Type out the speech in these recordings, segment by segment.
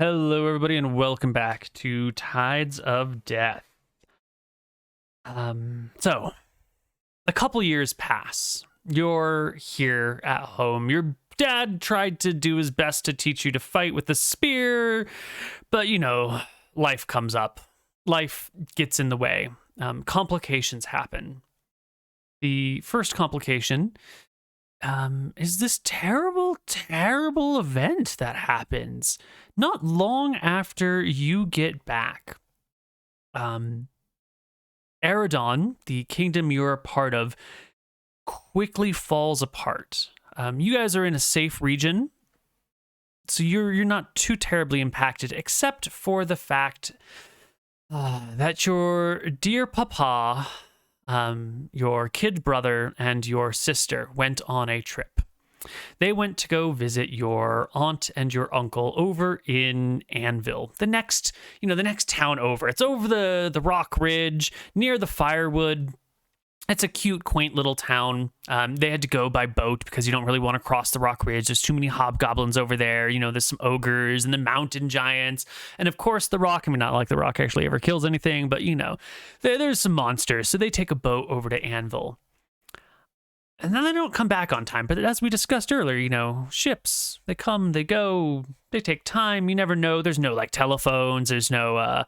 Hello, everybody, and welcome back to Tides of Death. So, a couple years pass. You're here at home. Your dad tried to do his best to teach you to fight with a spear, but, life comes up. Life gets in the way. Complications happen. The first complication is this terrible, terrible event that happens not long after you get back. Aerodyne, the kingdom you're a part of, quickly falls apart. You guys are in a safe region, so you're not too terribly impacted, except for the fact that your dear papa, your kid brother, and your sister went on a trip. They went to go visit your aunt and your uncle over in Anvil, the next town over. It's over the rock ridge near the firewood. It's a cute, quaint little town. They had to go by boat because you don't really want to cross the rock ridge. There's too many hobgoblins over there. There's some ogres and the mountain giants. And of course, the rock, not like the rock actually ever kills anything, but there's some monsters. So they take a boat over to Anvil. And then they don't come back on time. But as we discussed earlier, ships, they come, they go, they take time. You never know. There's no telephones. There's no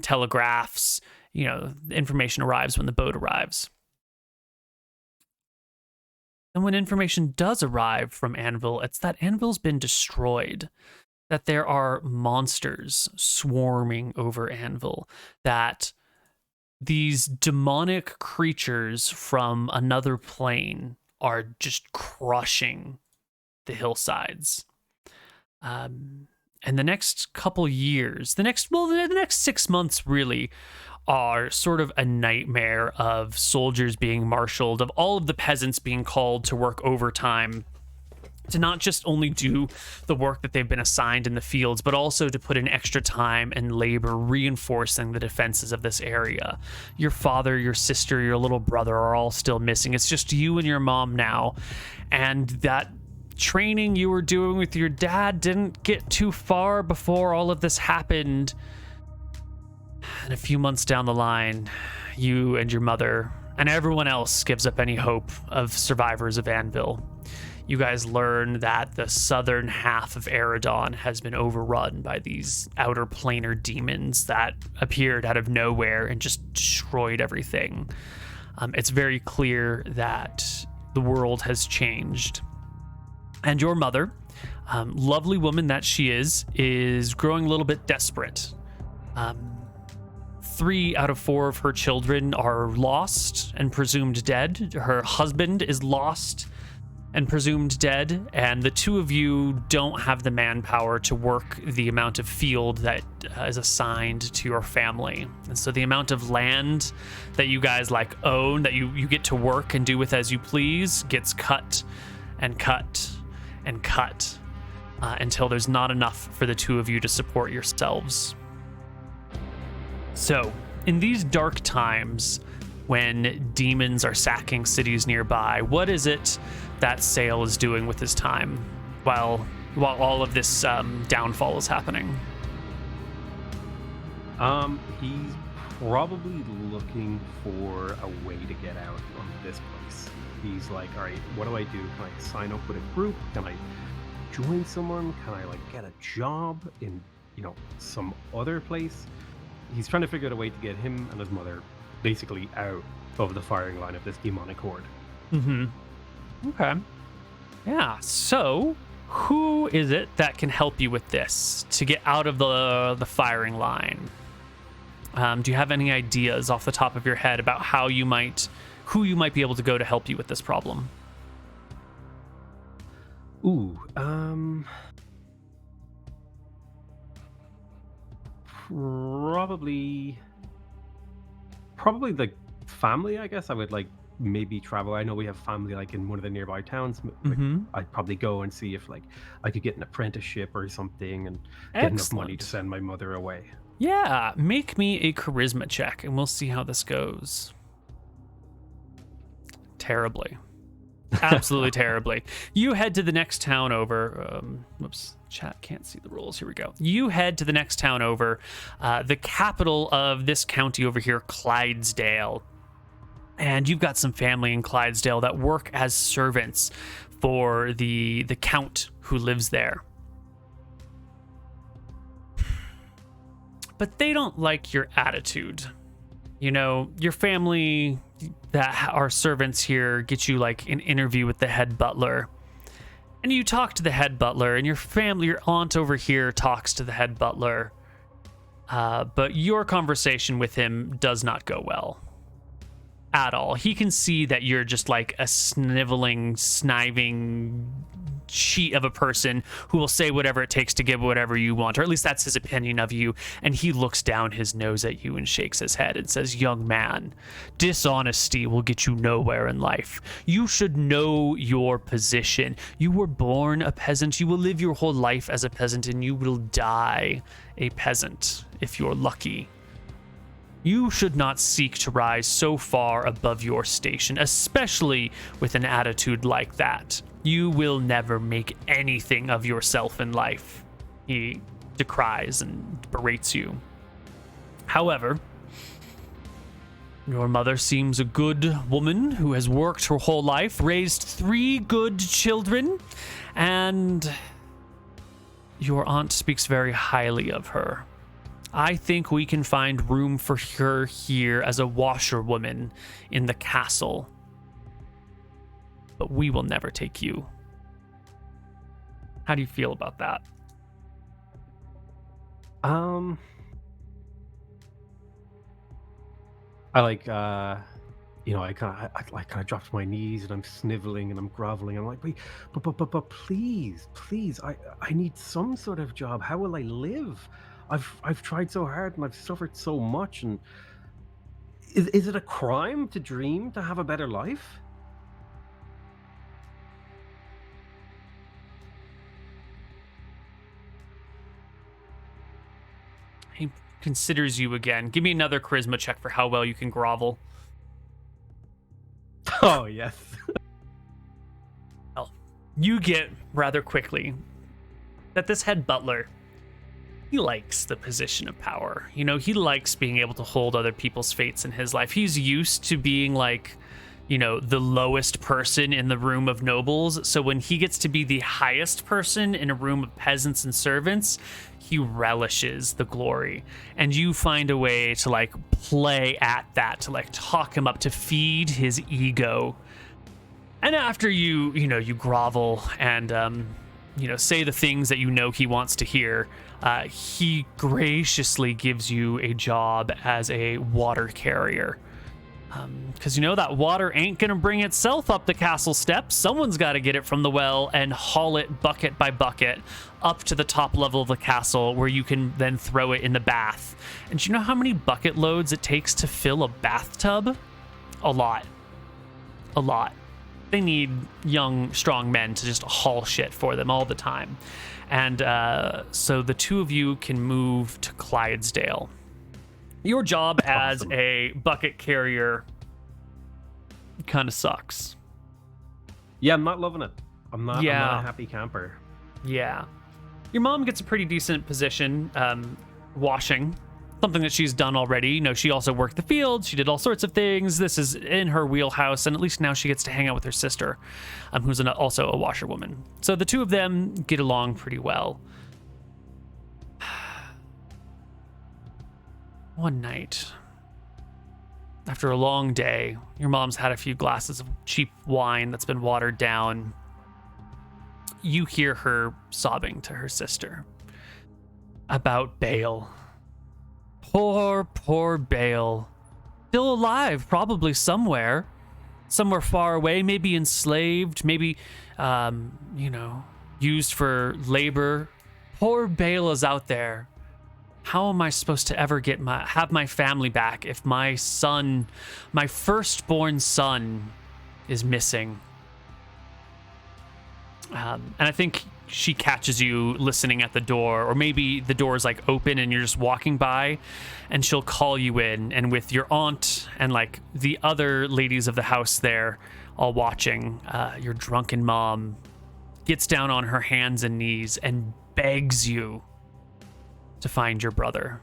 telegraphs. The information arrives when the boat arrives. And when information does arrive from Anvil, it's that Anvil's been destroyed. That there are monsters swarming over Anvil. That these demonic creatures from another plane are just crushing the hillsides. And the next couple years, the next 6 months really, are sort of a nightmare of soldiers being marshaled, of all of the peasants being called to work overtime, to not just only do the work that they've been assigned in the fields, but also to put in extra time and labor reinforcing the defenses of this area. Your father, your sister, your little brother are all still missing. It's just you and your mom now. And that training you were doing with your dad didn't get too far before all of this happened. And a few months down the line, you and your mother and everyone else gives up any hope of survivors of Anvil. You guys learn that the southern half of Aerodyne has been overrun by these outer planar demons that appeared out of nowhere and just destroyed everything. It's very clear that the world has changed. And your mother, lovely woman that she is growing a little bit desperate. 3 out of 4 of her children are lost and presumed dead. Her husband is lost and presumed dead, and the two of you don't have the manpower to work the amount of field that is assigned to your family. And so the amount of land that you guys own, that you get to work and do with as you please, gets cut and cut and cut until there's not enough for the two of you to support yourselves. So, in these dark times, when demons are sacking cities nearby, what is it that Saol is doing with his time while all of this downfall is happening? He's probably looking for a way to get out of this place. He's like, all right, what do I do? Can I sign up with a group? Can I join someone? Can I get a job in some other place? He's trying to figure out a way to get him and his mother basically out of the firing line of this demonic horde. Okay. Yeah, so who is it that can help you with this to get out of the firing line? Do you have any ideas off the top of your head about who you might be able to go to help you with this problem? Probably the family, I guess. I would maybe travel. I know we have family in one of the nearby towns. I'd probably go and see if I could get an apprenticeship or something and get enough money to send my mother away. Yeah, make me a charisma check and we'll see how this goes. Terribly. Absolutely terribly. You head to the next town over. Whoops, chat can't see the rules. Here we go. You head to the next town over, the capital of this county over here, Clydesdale. And you've got some family in Clydesdale that work as servants for the count who lives there. But they don't like your attitude. You know, your family that are servants here get you like an interview with the head butler. And you talk to the head butler, and your family, your aunt over here talks to the head butler. But your conversation with him does not go well at all. He can see that you're just like a sniveling, sniving sheet of a person who will say whatever it takes to get whatever you want, or at least that's his opinion of you. And he looks down his nose at you and shakes his head and says, "Young man, dishonesty will get you nowhere in life. You should know your position. You were born a peasant. You will live your whole life as a peasant, and you will die a peasant if you're lucky. You should not seek to rise so far above your station, especially with an attitude like that. You will never make anything of yourself in life." He decries and berates you. However, your mother seems a good woman who has worked her whole life, raised 3 good children, and your aunt speaks very highly of her. I think we can find room for her here as a washerwoman in the castle. But we will never take you. How do you feel about that? I like, I kind of drop to my knees and I'm sniveling and I'm groveling. I'm like, wait, but please, I need some sort of job. How will I live? I've tried so hard and I've suffered so much. And is it a crime to dream to have a better life? He considers you again. Give me another charisma check for how well you can grovel. Oh, yes. Well, you get rather quickly that this head butler, he likes the position of power. You know, he likes being able to hold other people's fates in his life. He's used to being like, you know, the lowest person in the room of nobles. So when he gets to be the highest person in a room of peasants and servants, he relishes the glory. And you find a way to like play at that, to like talk him up, to feed his ego. And after you grovel and, say the things that you know he wants to hear, he graciously gives you a job as a water carrier. Because that water ain't gonna bring itself up the castle steps. Someone's got to get it from the well and haul it bucket by bucket up to the top level of the castle, where you can then throw it in the bath. And do you know how many bucket loads it takes to fill a bathtub? A lot. They need young, strong men to just haul shit for them all the time. And so the two of you can move to Clydesdale. Your job as a bucket carrier kind of sucks. Yeah, I'm not loving it. I'm not a happy camper. Yeah. Your mom gets a pretty decent position, washing, something that she's done already. She also worked the field. She did all sorts of things. This is in her wheelhouse, and at least now she gets to hang out with her sister, who's also a washerwoman. So the two of them get along pretty well. One night, after a long day, your mom's had a few glasses of cheap wine that's been watered down. You hear her sobbing to her sister about Bale. Poor Bale. Still alive, probably somewhere far away, maybe enslaved, maybe, used for labor. Poor Bale is out there. How am I supposed to ever have my family back if my son, my firstborn son, is missing? And I think she catches you listening at the door, or maybe the door is like open and you're just walking by, and she'll call you in. And with your aunt and like the other ladies of the house there all watching, your drunken mom gets down on her hands and knees and begs you to find your brother,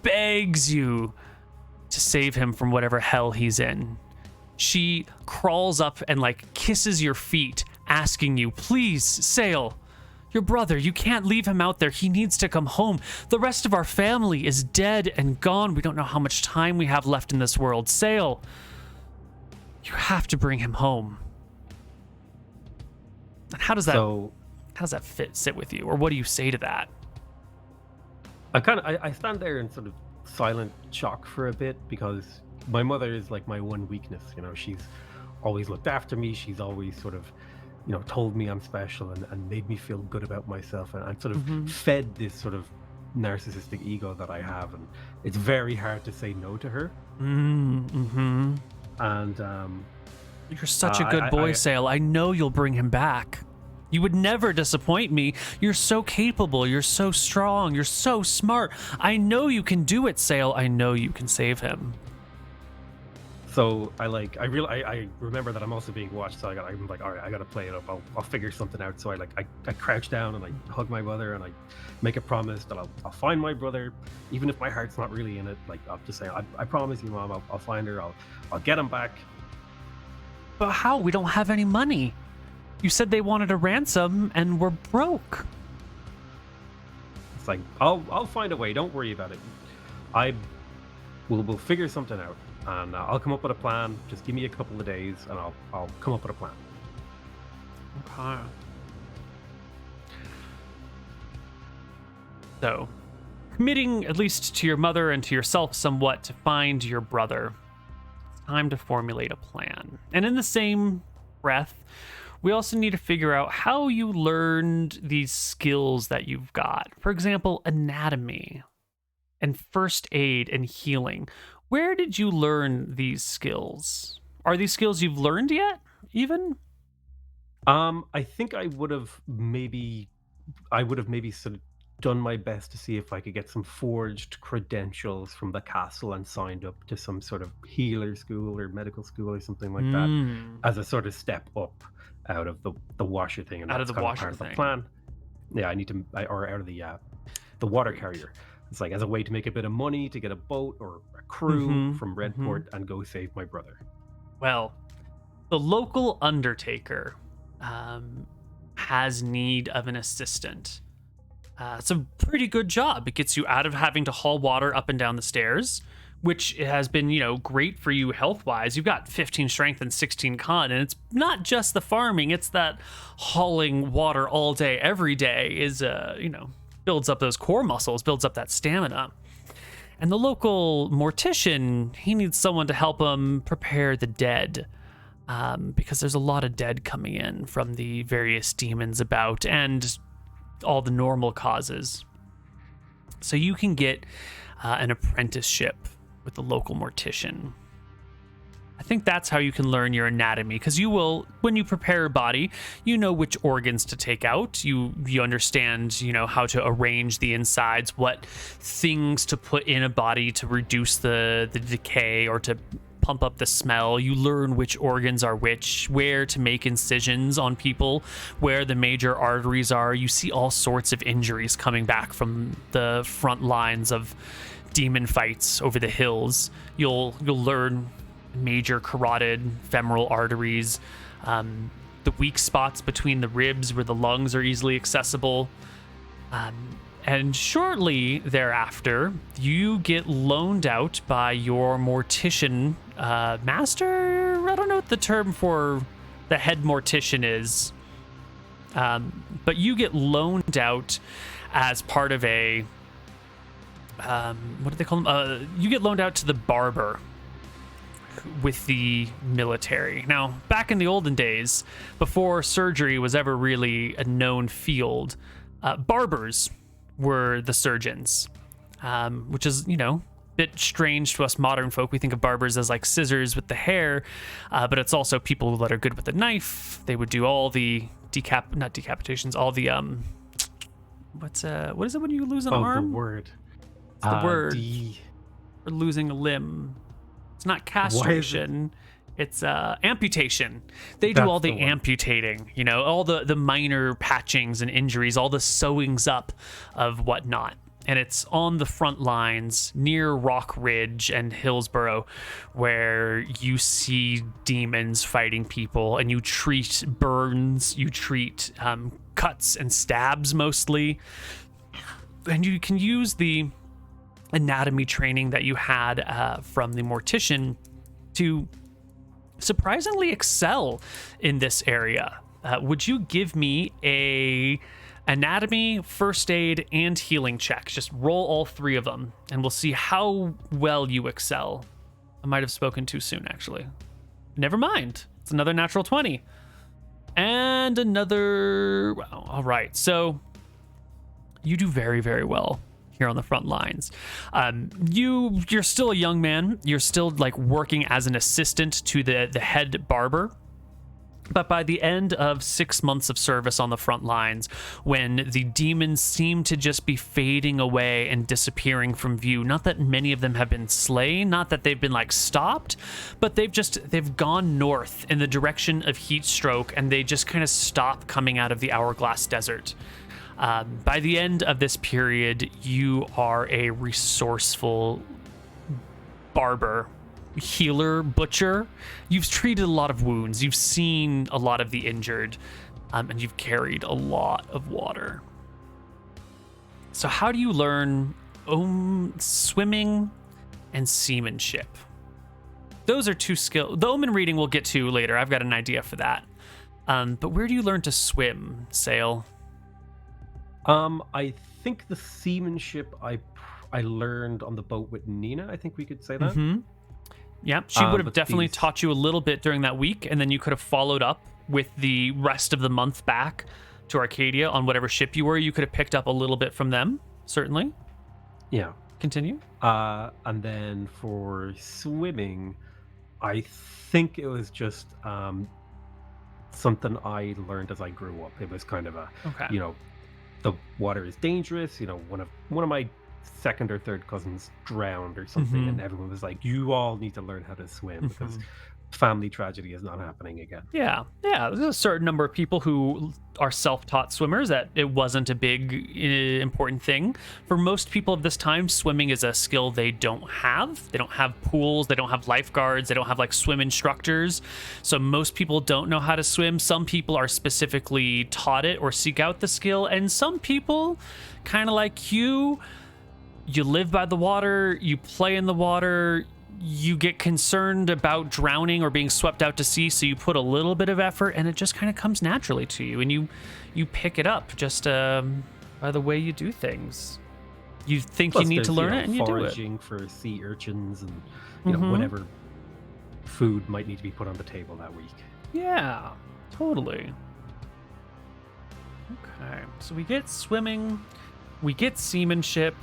begs you to save him from whatever hell he's in. She crawls up and like kisses your feet, asking you, please, Saol, your brother, you can't leave him out there. He needs to come home. The rest of our family is dead and gone. We don't know how much time we have left in this world. Saol, you have to bring him home. And how does that sit with you? Or what do you say to that? I stand there in sort of silent shock for a bit, because my mother is like my one weakness. You know, she's always looked after me. She's always sort of, you know, told me I'm special and made me feel good about myself, and sort of fed this sort of narcissistic ego that I have, and it's very hard to say no to her. Mm-hmm. And you're such a good boy, Saol. I know you'll bring him back. You would never disappoint me. You're so capable. You're so strong. You're so smart. I know you can do it, Saol. I know you can save him. So I remember that I'm also being watched. So I'm like, all right, I gotta play it up. I'll figure something out. So I crouch down and I hug my brother and I make a promise that I'll find my brother, even if my heart's not really in it. Like, I'll just say, I promise you, Mom, I'll find her. I'll get him back. But how? We don't have any money. You said they wanted a ransom and we're broke. It's like, I'll find a way. Don't worry about it. We'll figure something out, and I'll come up with a plan. Just give me a couple of days, and I'll come up with a plan. Okay. So, committing at least to your mother and to yourself somewhat to find your brother, it's time to formulate a plan. And in the same breath, we also need to figure out how you learned these skills that you've got. For example, anatomy and first aid and healing. Where did you learn these skills? Are these skills you've learned yet, even? I think I would have maybe sort of done my best to see if I could get some forged credentials from the castle and signed up to some sort of healer school or medical school or something like that, as a sort of step up out of the washer thing, and out of that's the kind washer of part thing. of the plan. Yeah, I need to, or out of the water carrier. It's like as a way to make a bit of money to get a boat or a crew from Redport and go save my brother. Well, the local undertaker has need of an assistant. It's a pretty good job. It gets you out of having to haul water up and down the stairs, which has been, great for you health-wise. You've got 15 strength and 16 con, and it's not just the farming, it's that hauling water all day, every day is, builds up those core muscles, builds up that stamina. And the local mortician, he needs someone to help him prepare the dead, because there's a lot of dead coming in from the various demons about and all the normal causes. So you can get an apprenticeship with the local mortician. I think that's how you can learn your anatomy, because you will, when you prepare a body, you know which organs to take out. You understand, how to arrange the insides, what things to put in a body to reduce the decay or to pump up the smell. You learn which organs are which, where to make incisions on people, where the major arteries are. You see all sorts of injuries coming back from the front lines of demon fights over the hills. You'll learn major carotid, femoral arteries, the weak spots between the ribs where the lungs are easily accessible. And shortly thereafter, you get loaned out by your mortician master. I don't know what the term for the head mortician is, but you get loaned out as part of a what do they call them? You get loaned out to the barber with the military. Now, back in the olden days, before surgery was ever really a known field, barbers were the surgeons, which is, a bit strange to us modern folk. We think of barbers as like scissors with the hair, but it's also people that are good with the knife. They would do all the not decapitations, all the what is it when you lose an arm? The word. It's the word for losing a limb. It's not castration. It's amputation. They do all the amputating, all the minor patchings and injuries, all the sewings up of whatnot. And it's on the front lines near Rock Ridge and Hillsborough, where you see demons fighting people, and you treat burns, you treat cuts and stabs mostly. And you can use the anatomy training that you had from the mortician to surprisingly excel in this area. Would you give me a anatomy, first aid, and healing check? Just roll all three of them, and we'll see how well you excel. I might have spoken too soon, actually. Never mind. It's another natural 20. And another... Wow. All right. So you do very, very well here on the front lines. You're still a young man. You're still working as an assistant to the head barber. But by the end of 6 months of service on the front lines, when the demons seem to just be fading away and disappearing from view, not that many of them have been slain, not that they've been stopped, but they've gone north in the direction of heat stroke, and they just kind of stop coming out of the Hourglass Desert. By the end of this period, you are a resourceful barber, healer, butcher. You've treated a lot of wounds. You've seen a lot of the injured, and you've carried a lot of water. So how do you learn swimming and seamanship? Those are two skills. The omen reading we'll get to later. I've got an idea for that. But where do you learn to swim, Saol? I think the seamanship I learned on the boat with Nina. I think we could say that. Mm-hmm. Yeah, she would have definitely taught you a little bit during that week, and then you could have followed up with the rest of the month back to Arcadia on whatever ship you were. You could have picked up a little bit from them, certainly. Yeah. Continue. And then for swimming, I think it was just something I learned as I grew up. It was kind of the water is dangerous. One of my second or third cousins drowned or something, and everyone was like, you all need to learn how to swim because family tragedy is not happening again. Yeah, there's a certain number of people who are self-taught swimmers that it wasn't a big important thing. For most people of this time, swimming is a skill they don't have. They don't have pools, they don't have lifeguards, they don't have swim instructors. So most people don't know how to swim. Some people are specifically taught it or seek out the skill, and some people, kind of like you live by the water, you play in the water, you get concerned about drowning or being swept out to sea, so you put a little bit of effort, and it just kind of comes naturally to you, and you pick it up just by the way you do things. You think Plus, you need to learn it, and you do it. Foraging for sea urchins and whatever food might need to be put on the table that week. Yeah, totally. Okay, so we get swimming, we get seamanship.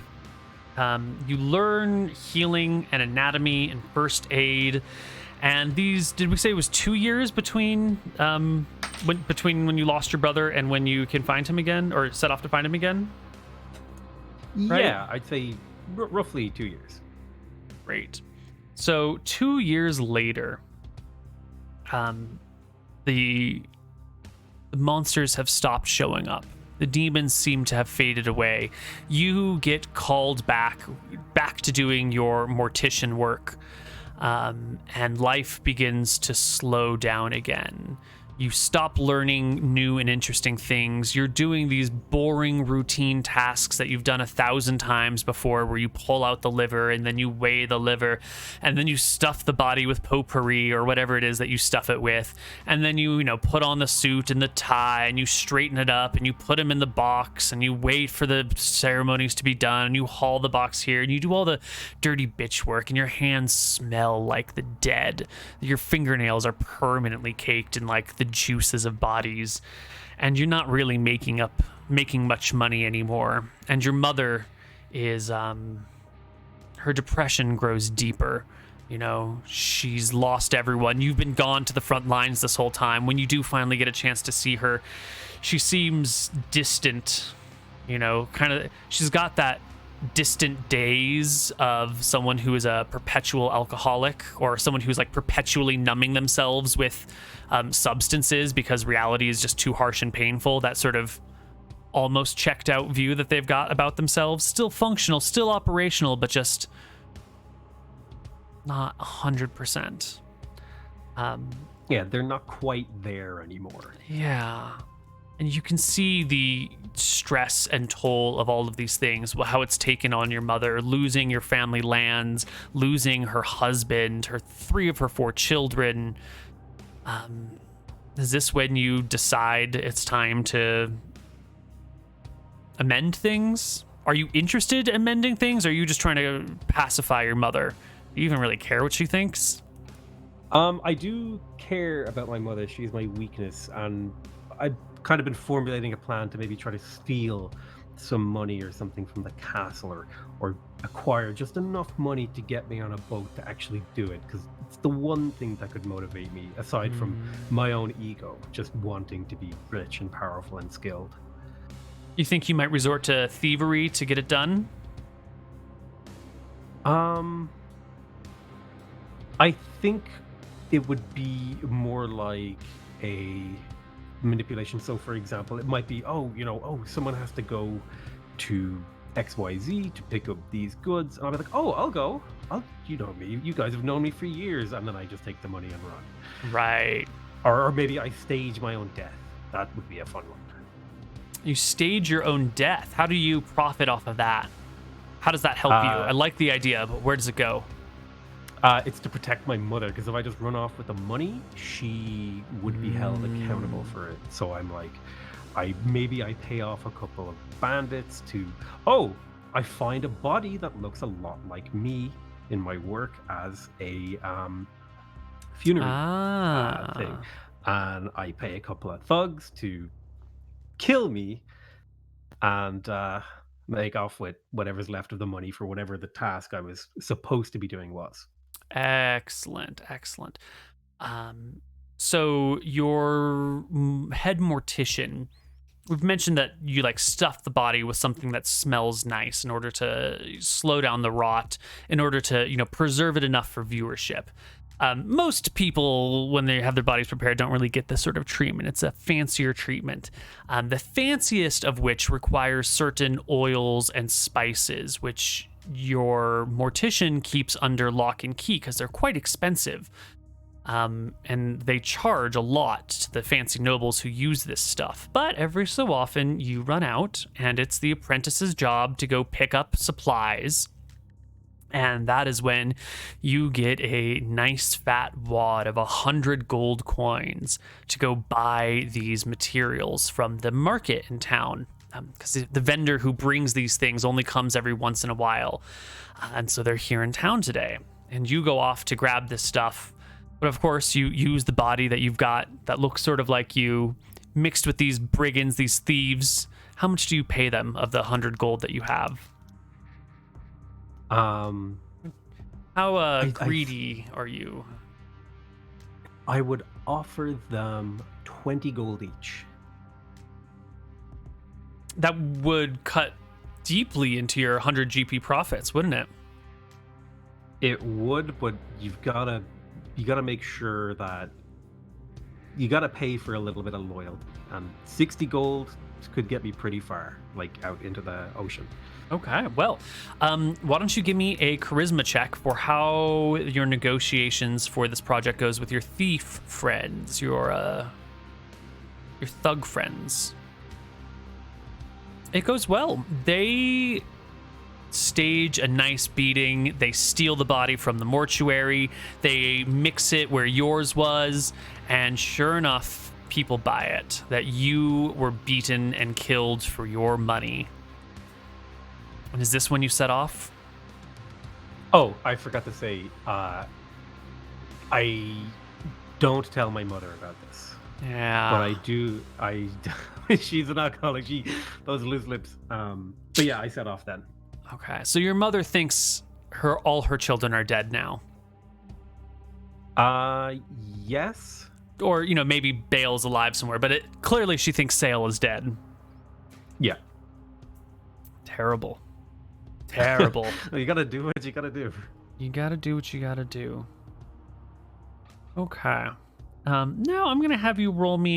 You learn healing and anatomy and first aid, and these, did we say it was 2 years between when you lost your brother and when you can find him again, or set off to find him again? Right? Yeah, I'd say roughly 2 years. Great. So 2 years later, the monsters have stopped showing up. The demons seem to have faded away. You get called back to doing your mortician work, and life begins to slow down again. You stop learning new and interesting things. You're doing these boring routine tasks that you've done 1,000 times before, where you pull out the liver and then you weigh the liver and then you stuff the body with potpourri or whatever it is that you stuff it with. And then you put on the suit and the tie and you straighten it up and you put them in the box and you wait for the ceremonies to be done and you haul the box here and you do all the dirty bitch work, and your hands smell like the dead. Your fingernails are permanently caked in the juices of bodies, and you're not really making much money anymore. And your mother is her depression grows deeper You know, she's lost everyone. You've been gone to the front lines this whole time. When you do finally get a chance to see her, she seems distant, you know, kind of, she's got that distant daze of someone who is a perpetual alcoholic, or someone who's like perpetually numbing themselves with substances because reality is just too harsh and painful. That sort of almost checked out view that they've got about themselves. Still functional, still operational, but just not 100%. Yeah, they're not quite there anymore. Yeah. And you can see the stress and toll of all of these things, how it's taken on your mother, losing your family lands, losing her husband, her 3 of her 4 children. Is this when you decide it's time to amend things? Are you interested in amending things, or are you just trying to pacify your mother? Do you even really care what she thinks? I do care about my mother. She's my weakness, and I've kind of been formulating a plan to maybe try to steal some money or something from the castle, or acquire just enough money to get me on a boat to actually do it, because it's the one thing that could motivate me, aside from my own ego, just wanting to be rich and powerful and skilled. You think you might resort to thievery to get it done? I think it would be more like a manipulation. So, for example, it might be, someone has to go to XYZ to pick up these goods. And I'll be like, oh, I'll go. You know me. You guys have known me for years. And then I just take the money and run. Right. Or maybe I stage my own death. That would be a fun one. You stage your own death. How do you profit off of that? How does that help you? I like the idea, but where does it go? It's to protect my mother, because if I just run off with the money, she would be held accountable for it. So I'm like, I pay off a couple of bandits I find a body that looks a lot like me in my work as a funerary thing, and I pay a couple of thugs to kill me and make off with whatever's left of the money for whatever the task I was supposed to be doing was. Excellent. So your head mortician, we've mentioned that you like stuff the body with something that smells nice in order to slow down the rot, in order to, preserve it enough for viewership. Most people, when they have their bodies prepared, don't really get this sort of treatment. It's a fancier treatment. The fanciest of which requires certain oils and spices, which your mortician keeps under lock and key because they're quite expensive. And they charge a lot to the fancy nobles who use this stuff. But every so often you run out, and it's the apprentice's job to go pick up supplies. And that is when you get a nice fat wad of 100 gold coins to go buy these materials from the market in town. Because the vendor who brings these things only comes every once in a while. And so they're here in town today. And you go off to grab this stuff. But of course, you use the body that you've got that looks sort of like you, mixed with these brigands, these thieves. How much do you pay them of the 100 gold that you have? How greedy are you? I would offer them 20 gold each. That would cut deeply into your 100 GP profits, wouldn't it? It would, but you gotta make sure that you gotta pay for a little bit of loyalty. And 60 gold could get me pretty far, like out into the ocean. Okay, well, why don't you give me a charisma check for how your negotiations for this project goes with your thief friends, your thug friends. It goes well. They stage a nice beating. They steal the body from the mortuary. They mix it where yours was, and sure enough, people buy it, that you were beaten and killed for your money. And is this when you set off? Oh, I forgot to say, I don't tell my mother about this. Yeah. But I do, she's an alcoholic, those loose lips. But yeah, I set off then. Okay, so your mother thinks all her children are dead now. Yes. Or, maybe Bale's alive somewhere, but clearly she thinks Saol is dead. Yeah. Terrible. Terrible. You gotta do what you gotta do. You gotta do what you gotta do. Okay. Now I'm gonna have you roll me